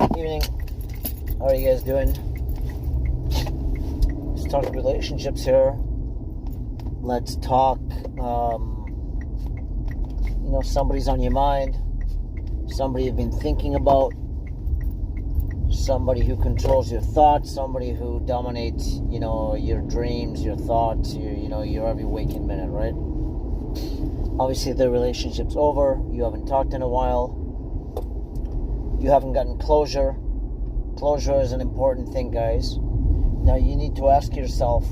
Evening. How are you guys doing? Let's talk relationships here. Let's talk, somebody's on your mind, somebody you've been thinking about, somebody who controls your thoughts, somebody who dominates, your dreams, your thoughts, your every waking minute, right? Obviously, the relationship's over. You haven't talked in a while. You haven't gotten closure. Closure is an important thing, guys. Now, you need to ask yourself,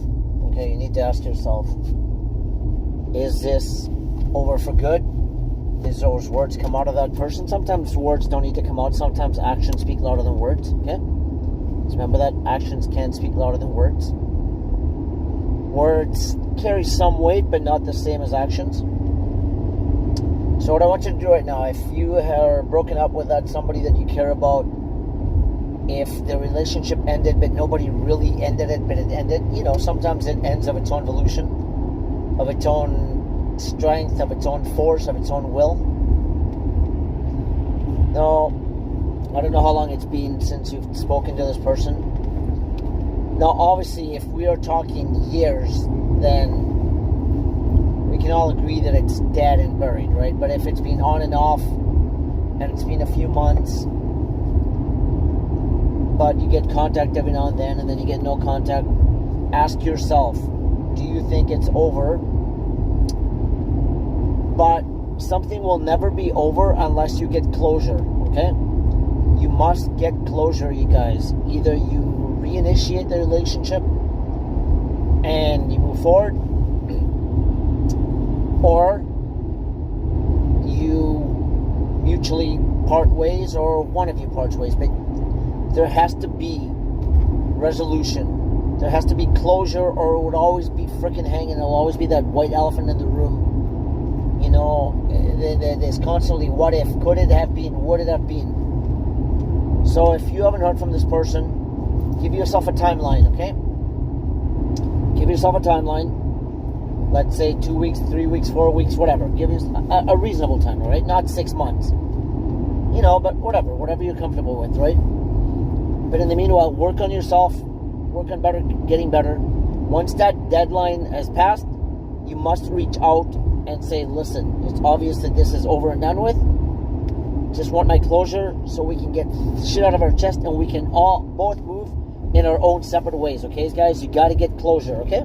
is this over for good? Is those words come out of that person? Sometimes words don't need to come out. Sometimes actions speak louder than words, okay? Just remember that actions can speak louder than words. Words carry some weight, but not the same as actions. So what I want you to do right now, if you are broken up with that somebody that you care about, if the relationship ended, but nobody really ended it, but it ended, sometimes it ends of its own volition, of its own strength, of its own force, of its own will. Now, I don't know how long it's been since you've spoken to this person. Now, obviously, if we are talking years, then we can all agree that it's dead and buried, right? But if it's been on and off, and it's been a few months, but you get contact every now and then you get no contact, ask yourself, do you think it's over? But something will never be over unless you get closure, okay? You must get closure, you guys. Either you reinitiate the relationship and you move forward, or you mutually part ways, or one of you parts ways. But there has to be resolution. There has to be closure, or it would always be freaking hanging. There'll always be that white elephant in the room. There's constantly what if, could it have been, would it have been. So if you haven't heard from this person, give yourself a timeline, okay? Give yourself a timeline. Let's say 2 weeks, 3 weeks, 4 weeks, whatever. Give us a reasonable time, all right? Not 6 months. But whatever you're comfortable with, right? But in the meanwhile, work on yourself, work on getting better. Once that deadline has passed, you must reach out and say, listen, it's obvious that this is over and done with. Just want my closure so we can get shit out of our chest and we can all both move in our own separate ways, okay, guys? You got to get closure, okay?